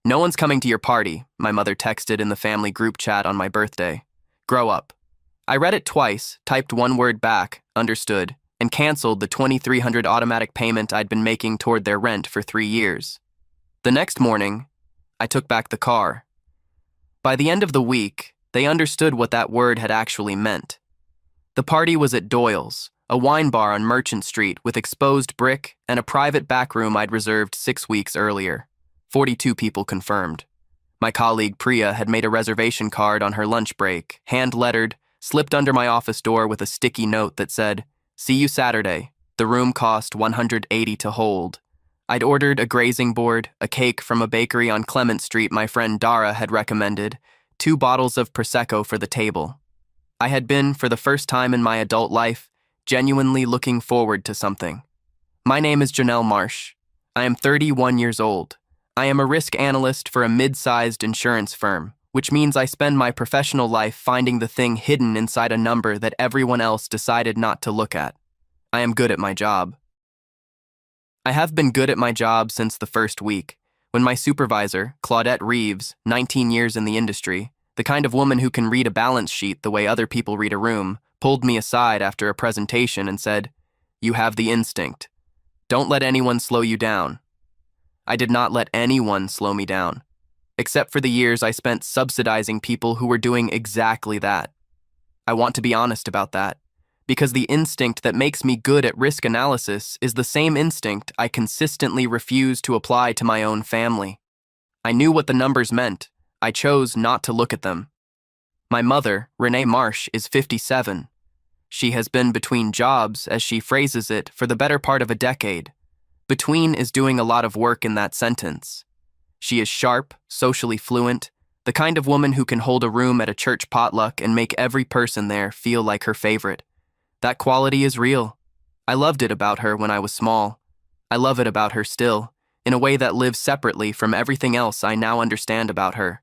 No one's coming to your party, my mother texted in the family group chat on my birthday. Grow up. I read it twice, typed one word back, understood, and canceled the $2,300 automatic payment I'd been making toward their rent for 3 years. The next morning, I took back the car. By the end of the week, they understood what that word had actually meant. The party was at Doyle's, a wine bar on Merchant Street with exposed brick and a private back room I'd reserved 6 weeks earlier. 42 people confirmed. My colleague Priya had made a reservation card on her lunch break, hand-lettered, slipped under my office door with a sticky note that said, "See you Saturday. The room cost $180 to hold." I'd ordered a grazing board, a cake from a bakery on Clement Street my friend Dara had recommended, 2 bottles of Prosecco for the table. I had been, for the first time in my adult life, genuinely looking forward to something. My name is Janelle Marsh. I am 31 years old. I am a risk analyst for a mid-sized insurance firm, which means I spend my professional life finding the thing hidden inside a number that everyone else decided not to look at. I am good at my job. I have been good at my job since the first week, when my supervisor, Claudette Reeves, 19 years in the industry, the kind of woman who can read a balance sheet the way other people read a room, pulled me aside after a presentation and said, "You have the instinct. Don't let anyone slow you down." I did not let anyone slow me down, except for the years I spent subsidizing people who were doing exactly that. I want to be honest about that, because the instinct that makes me good at risk analysis is the same instinct I consistently refuse to apply to my own family. I knew what the numbers meant. I chose not to look at them. My mother, Renee Marsh, is 57. She has been between jobs, as she phrases it, for the better part of a decade. Between is doing a lot of work in that sentence. She is sharp, socially fluent, the kind of woman who can hold a room at a church potluck and make every person there feel like her favorite. That quality is real. I loved it about her when I was small. I love it about her still, in a way that lives separately from everything else I now understand about her.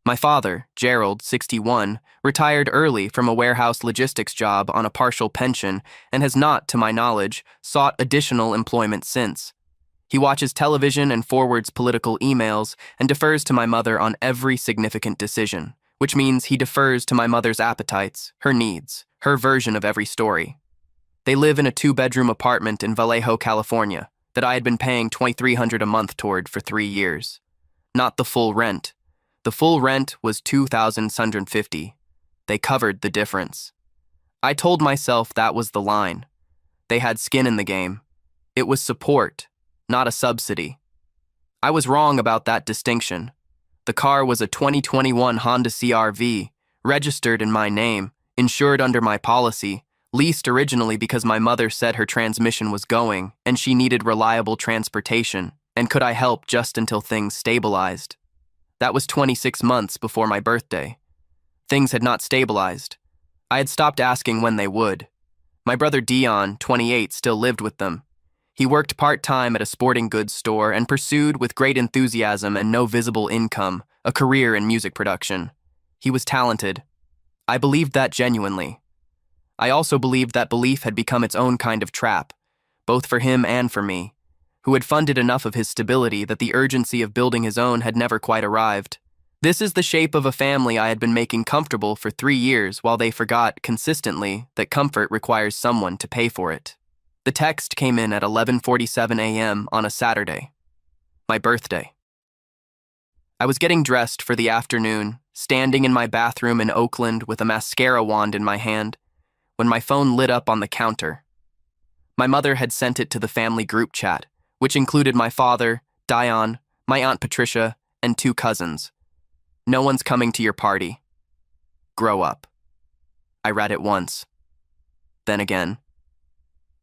My father, Gerald, 61, retired early from a warehouse logistics job on a partial pension and has not, to my knowledge, sought additional employment since. He watches television and forwards political emails and defers to my mother on every significant decision, which means he defers to my mother's appetites, her needs, her version of every story. They live in a 2-bedroom apartment in Vallejo, California, that I had been paying $2,300 a month toward for 3 years. Not the full rent. The full rent was $2,650. They covered the difference. I told myself that was the line. They had skin in the game. It was support, not a subsidy. I was wrong about that distinction. The car was a 2021 Honda CR-V, registered in my name, insured under my policy, leased originally because my mother said her transmission was going and she needed reliable transportation, and could I help just until things stabilized. That was 26 months before my birthday. Things had not stabilized. I had stopped asking when they would. My brother Dion, 28, still lived with them. He worked part-time at a sporting goods store and pursued, with great enthusiasm and no visible income, a career in music production. He was talented. I believed that genuinely. I also believed that belief had become its own kind of trap, both for him and for me, who had funded enough of his stability that the urgency of building his own had never quite arrived. This is the shape of a family I had been making comfortable for 3 years while they forgot, consistently, that comfort requires someone to pay for it. The text came in at 11:47 a.m. on a Saturday. My birthday. I was getting dressed for the afternoon, standing in my bathroom in Oakland with a mascara wand in my hand, when my phone lit up on the counter. My mother had sent it to the family group chat, which included my father, Dion, my Aunt Patricia, and 2 cousins. "No one's coming to your party. Grow up." I read it once. Then again.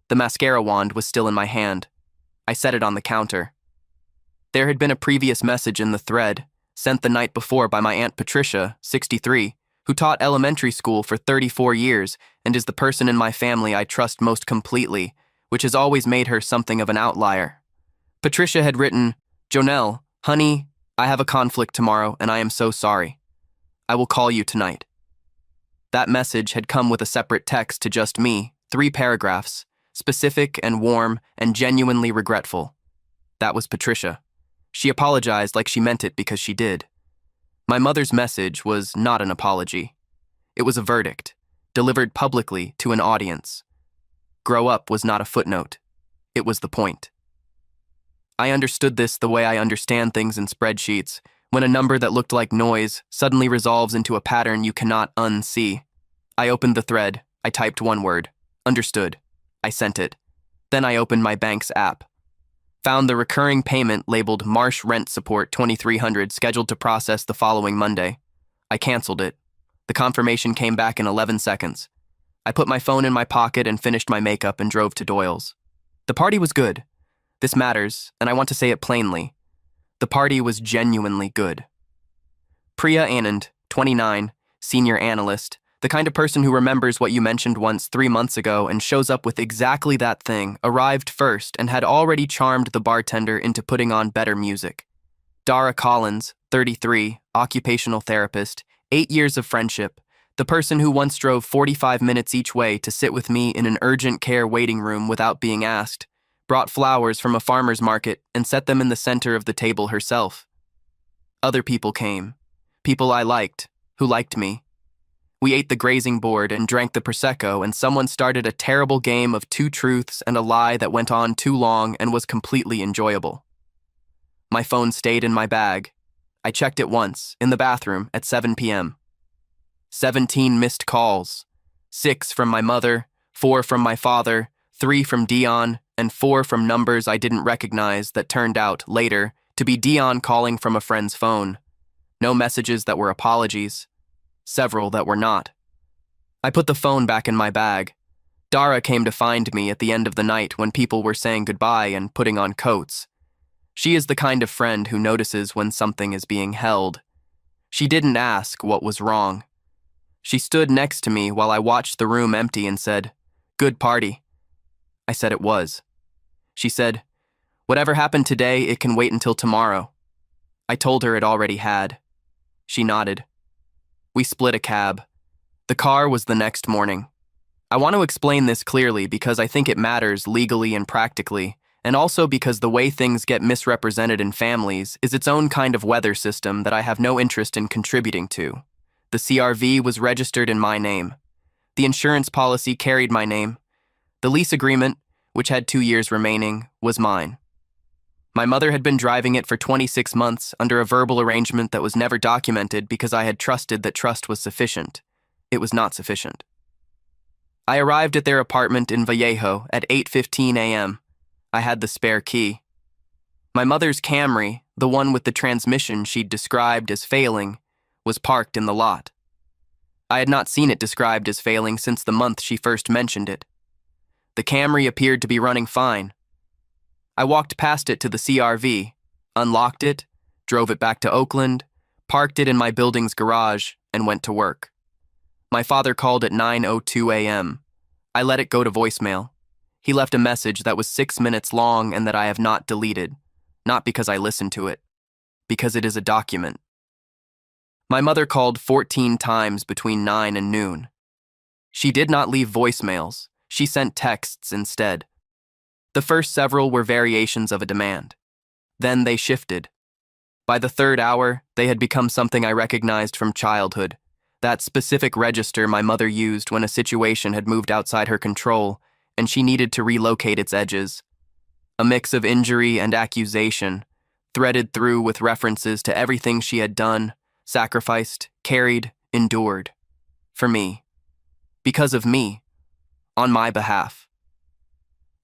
The mascara wand was still in my hand. I set it on the counter. There had been a previous message in the thread, sent the night before by my Aunt Patricia, 63, who taught elementary school for 34 years and is the person in my family I trust most completely, which has always made her something of an outlier. Patricia had written, "Jonelle, honey, I have a conflict tomorrow and I am so sorry. I will call you tonight." That message had come with a separate text to just me, 3 paragraphs, specific and warm and genuinely regretful. That was Patricia. She apologized like she meant it because she did. My mother's message was not an apology. It was a verdict, delivered publicly to an audience. Grow up was not a footnote. It was the point. I understood this the way I understand things in spreadsheets, when a number that looked like noise suddenly resolves into a pattern you cannot unsee. I opened the thread. I typed one word. Understood. I sent it. Then I opened my bank's app. Found the recurring payment labeled Marsh Rent Support 2300 scheduled to process the following Monday. I canceled it. The confirmation came back in 11 seconds. I put my phone in my pocket and finished my makeup and drove to Doyle's. The party was good. This matters, and I want to say it plainly. The party was genuinely good. Priya Anand, 29, senior analyst, the kind of person who remembers what you mentioned once 3 months ago and shows up with exactly that thing, arrived first and had already charmed the bartender into putting on better music. Dara Collins, 33, occupational therapist, 8 years of friendship, the person who once drove 45 minutes each way to sit with me in an urgent care waiting room without being asked, brought flowers from a farmer's market and set them in the center of the table herself. Other people came, people I liked, who liked me. We ate the grazing board and drank the Prosecco, and someone started a terrible game of two truths and a lie that went on too long and was completely enjoyable. My phone stayed in my bag. I checked it once, in the bathroom, at 7 p.m. 17 missed calls. 6 from my mother, 4 from my father, 3 from Dion, and 4 from numbers I didn't recognize that turned out, later, to be Dion calling from a friend's phone. No messages that were apologies. Several that were not. I put the phone back in my bag. Dara came to find me at the end of the night when people were saying goodbye and putting on coats. She is the kind of friend who notices when something is being held. She didn't ask what was wrong. She stood next to me while I watched the room empty and said, "Good party." I said it was. She said, "Whatever happened today, it can wait until tomorrow." I told her it already had. She nodded. We split a cab. The car was the next morning. I want to explain this clearly because I think it matters legally and practically, and also because the way things get misrepresented in families is its own kind of weather system that I have no interest in contributing to. The CRV was registered in my name. The insurance policy carried my name. The lease agreement, which had 2 years remaining, was mine. My mother had been driving it for 26 months under a verbal arrangement that was never documented because I had trusted that trust was sufficient. It was not sufficient. I arrived at their apartment in Vallejo at 8:15 a.m. I had the spare key. My mother's Camry, the one with the transmission she'd described as failing, was parked in the lot. I had not seen it described as failing since the month she first mentioned it. The Camry appeared to be running fine. I walked past it to the CRV, unlocked it, drove it back to Oakland, parked it in my building's garage, and went to work. My father called at 9:02 a.m. I let it go to voicemail. He left a message that was 6 minutes long and that I have not deleted, not because I listened to it, because it is a document. My mother called 14 times between 9 and noon. She did not leave voicemails. She sent texts instead. The first several were variations of a demand. Then they shifted. By the third hour, they had become something I recognized from childhood, that specific register my mother used when a situation had moved outside her control and she needed to relocate its edges. A mix of injury and accusation, threaded through with references to everything she had done, sacrificed, carried, endured. For me. Because of me. On my behalf.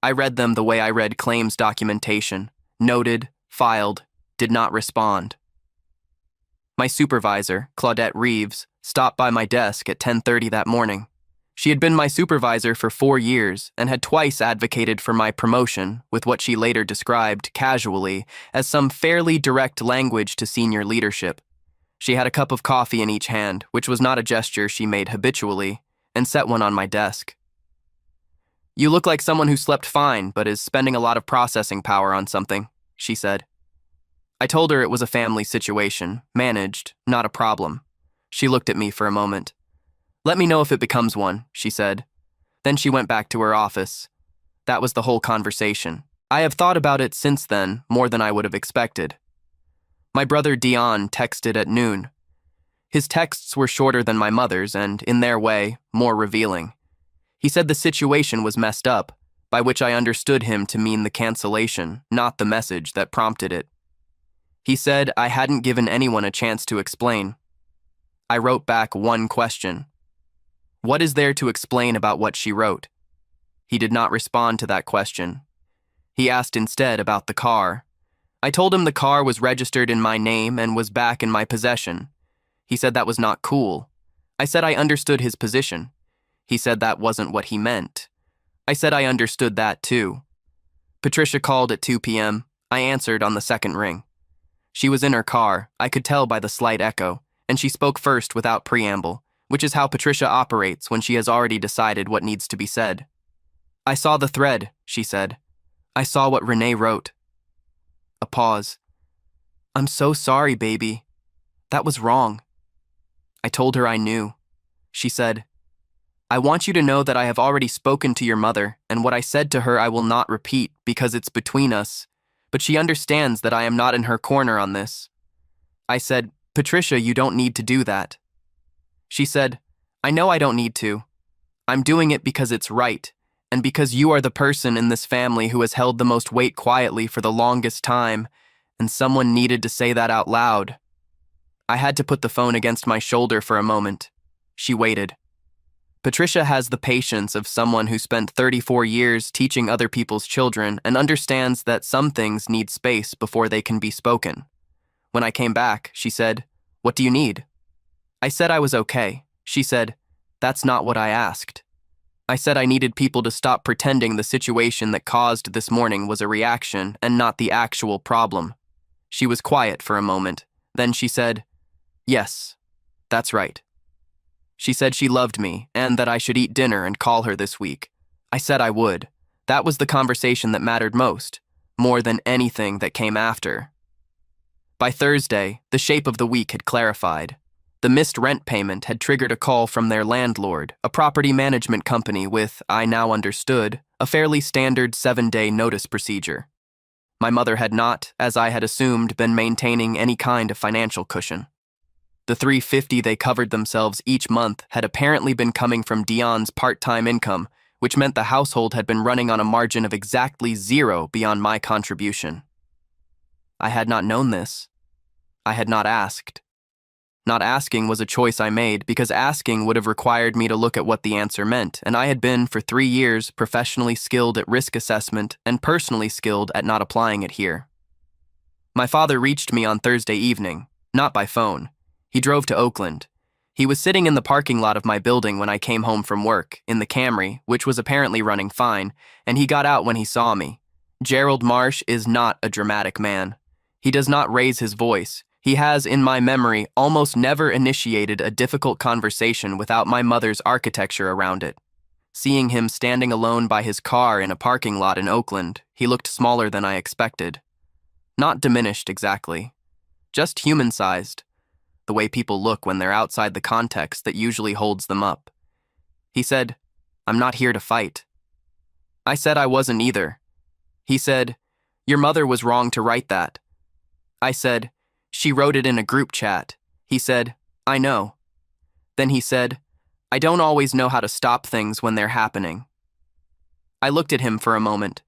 I read them the way I read claims documentation, noted, filed, did not respond. My supervisor, Claudette Reeves, stopped by my desk at 10:30 that morning. She had been my supervisor for 4 years and had twice advocated for my promotion with what she later described, casually, as some fairly direct language to senior leadership. She had a cup of coffee in each hand, which was not a gesture she made habitually, and set one on my desk. "You look like someone who slept fine but is spending a lot of processing power on something," she said. I told her it was a family situation, managed, not a problem. She looked at me for a moment. "Let me know if it becomes one," she said. Then she went back to her office. That was the whole conversation. I have thought about it since then more than I would have expected. My brother Dion texted at noon. His texts were shorter than my mother's and, in their way, more revealing. He said the situation was messed up, by which I understood him to mean the cancellation, not the message that prompted it. He said I hadn't given anyone a chance to explain. I wrote back one question. What is there to explain about what she wrote? He did not respond to that question. He asked instead about the car. I told him the car was registered in my name and was back in my possession. He said that was not cool. I said I understood his position. He said that wasn't what he meant. I said I understood that too. Patricia called at 2 p.m. I answered on the second ring. She was in her car, I could tell by the slight echo, and she spoke first without preamble, which is how Patricia operates when she has already decided what needs to be said. I saw the thread, she said. I saw what Renee wrote. A pause. I'm so sorry, baby. That was wrong. I told her I knew. She said, I want you to know that I have already spoken to your mother, and what I said to her I will not repeat because it's between us, but she understands that I am not in her corner on this. I said, Patricia, you don't need to do that. She said, I know I don't need to. I'm doing it because it's right, and because you are the person in this family who has held the most weight quietly for the longest time, and someone needed to say that out loud. I had to put the phone against my shoulder for a moment. She waited. Patricia has the patience of someone who spent 34 years teaching other people's children and understands that some things need space before they can be spoken. When I came back, she said, What do you need? I said I was okay. She said, That's not what I asked. I said I needed people to stop pretending the situation that caused this morning was a reaction and not the actual problem. She was quiet for a moment. Then she said, Yes, that's right. She said she loved me and that I should eat dinner and call her this week. I said I would. That was the conversation that mattered most, more than anything that came after. By Thursday, the shape of the week had clarified. The missed rent payment had triggered a call from their landlord, a property management company with, I now understood, a fairly standard 7-day notice procedure. My mother had not, as I had assumed, been maintaining any kind of financial cushion. The $350 they covered themselves each month had apparently been coming from Dion's part-time income, which meant the household had been running on a margin of exactly zero beyond my contribution. I had not known this. I had not asked. Not asking was a choice I made because asking would have required me to look at what the answer meant, and I had been, for 3 years, professionally skilled at risk assessment and personally skilled at not applying it here. My father reached me on Thursday evening, not by phone. He drove to Oakland. He was sitting in the parking lot of my building when I came home from work, in the Camry, which was apparently running fine, and he got out when he saw me. Gerald Marsh is not a dramatic man. He does not raise his voice. He has, in my memory, almost never initiated a difficult conversation without my mother's architecture around it. Seeing him standing alone by his car in a parking lot in Oakland, he looked smaller than I expected. Not diminished exactly. Just human-sized. The way people look when they're outside the context that usually holds them up. He said, I'm not here to fight. I said I wasn't either. He said, Your mother was wrong to write that. I said, She wrote it in a group chat. He said, I know. Then he said, I don't always know how to stop things when they're happening. I looked at him for a moment.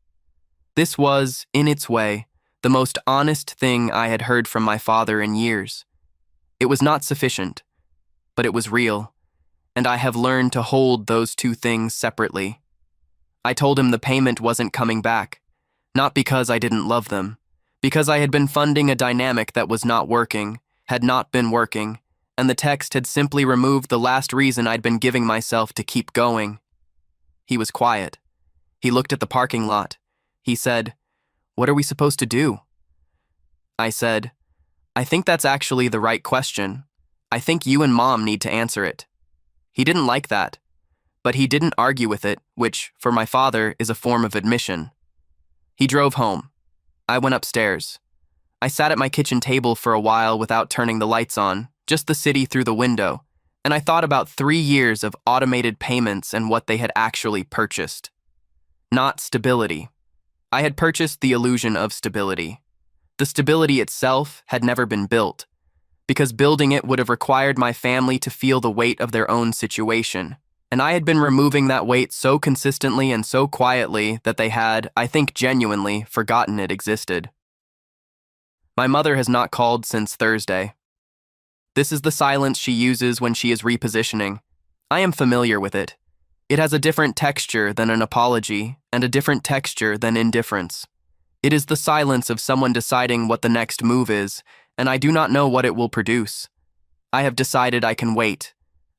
This was, in its way, the most honest thing I had heard from my father in years. It was not sufficient, but it was real, and I have learned to hold those two things separately. I told him the payment wasn't coming back, not because I didn't love them, because I had been funding a dynamic that was not working, had not been working, and the text had simply removed the last reason I'd been giving myself to keep going. He was quiet. He looked at the parking lot. He said, What are we supposed to do? I said, I think that's actually the right question. I think you and Mom need to answer it. He didn't like that, but he didn't argue with it, which, for my father, is a form of admission. He drove home. I went upstairs. I sat at my kitchen table for a while without turning the lights on, just the city through the window, and I thought about 3 years of automated payments and what they had actually purchased. Not stability. I had purchased the illusion of stability. The stability itself had never been built, because building it would have required my family to feel the weight of their own situation, and I had been removing that weight so consistently and so quietly that they had, I think genuinely, forgotten it existed. My mother has not called since Thursday. This is the silence she uses when she is repositioning. I am familiar with it. It has a different texture than an apology, and a different texture than indifference. It is the silence of someone deciding what the next move is, and I do not know what it will produce. I have decided I can wait.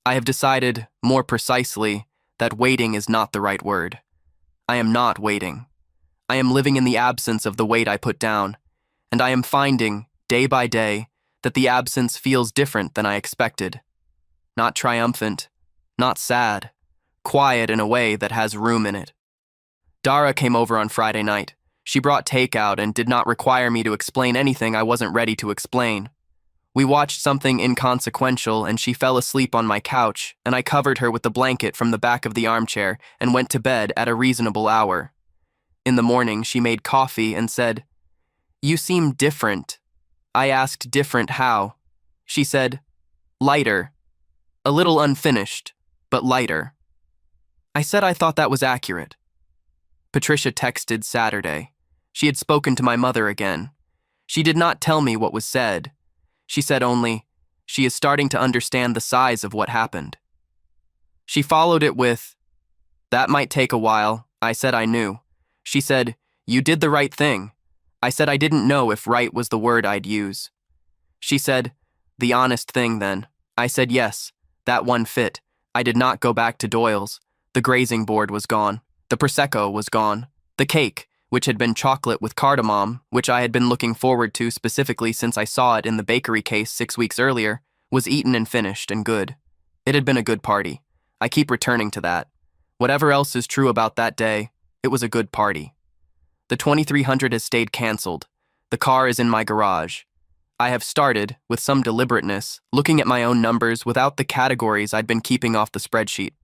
I have decided, more precisely, that waiting is not the right word. I am not waiting. I am living in the absence of the weight I put down, and I am finding, day by day, that the absence feels different than I expected. Not triumphant, not sad, quiet in a way that has room in it. Dara came over on Friday night. She brought takeout and did not require me to explain anything I wasn't ready to explain. We watched something inconsequential and she fell asleep on my couch, and I covered her with the blanket from the back of the armchair and went to bed at a reasonable hour. In the morning, she made coffee and said, "You seem different." I asked different how. She said, "Lighter. A little unfinished, but lighter." I said I thought that was accurate. Patricia texted Saturday. She had spoken to my mother again. She did not tell me what was said. She said only, "She is starting to understand the size of what happened." She followed it with, "That might take a while." I said I knew. She said, "You did the right thing." I said I didn't know if right was the word I'd use. She said, "The honest thing then." I said yes, that one fit. I did not go back to Doyle's. The grazing board was gone. The Prosecco was gone. The cake, which had been chocolate with cardamom, which I had been looking forward to specifically since I saw it in the bakery case 6 weeks earlier, was eaten and finished and good. It had been a good party. I keep returning to that. Whatever else is true about that day, it was a good party. The 2300 has stayed canceled. The car is in my garage. I have started, with some deliberateness, looking at my own numbers without the categories I'd been keeping off the spreadsheet.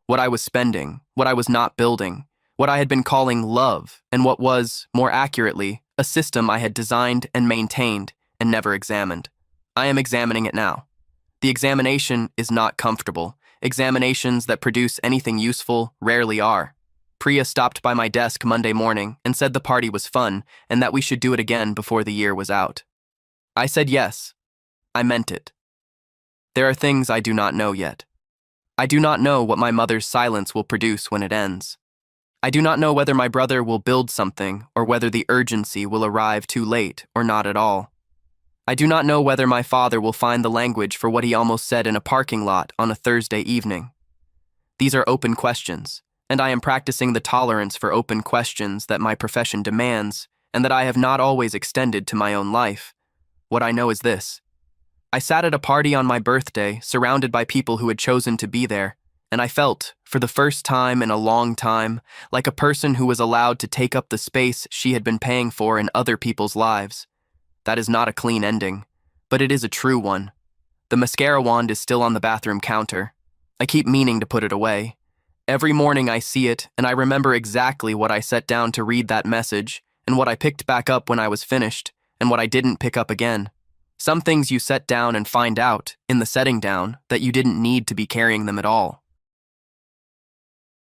What I was spending, what I was not building, what I had been calling love, and what was, more accurately, a system I had designed and maintained and never examined. I am examining it now. The examination is not comfortable. Examinations that produce anything useful rarely are. Priya stopped by my desk Monday morning and said the party was fun and that we should do it again before the year was out. I said yes. I meant it. There are things I do not know yet. I do not know what my mother's silence will produce when it ends. I do not know whether my brother will build something or whether the urgency will arrive too late or not at all. I do not know whether my father will find the language for what he almost said in a parking lot on a Thursday evening. These are open questions, and I am practicing the tolerance for open questions that my profession demands and that I have not always extended to my own life. What I know is this. I sat at a party on my birthday, surrounded by people who had chosen to be there, and I felt, for the first time in a long time, like a person who was allowed to take up the space she had been paying for in other people's lives. That is not a clean ending, but it is a true one. The mascara wand is still on the bathroom counter. I keep meaning to put it away. Every morning I see it, and I remember exactly what I set down to read that message, and what I picked back up when I was finished, and what I didn't pick up again. Some things you set down and find out, in the setting down, that you didn't need to be carrying them at all.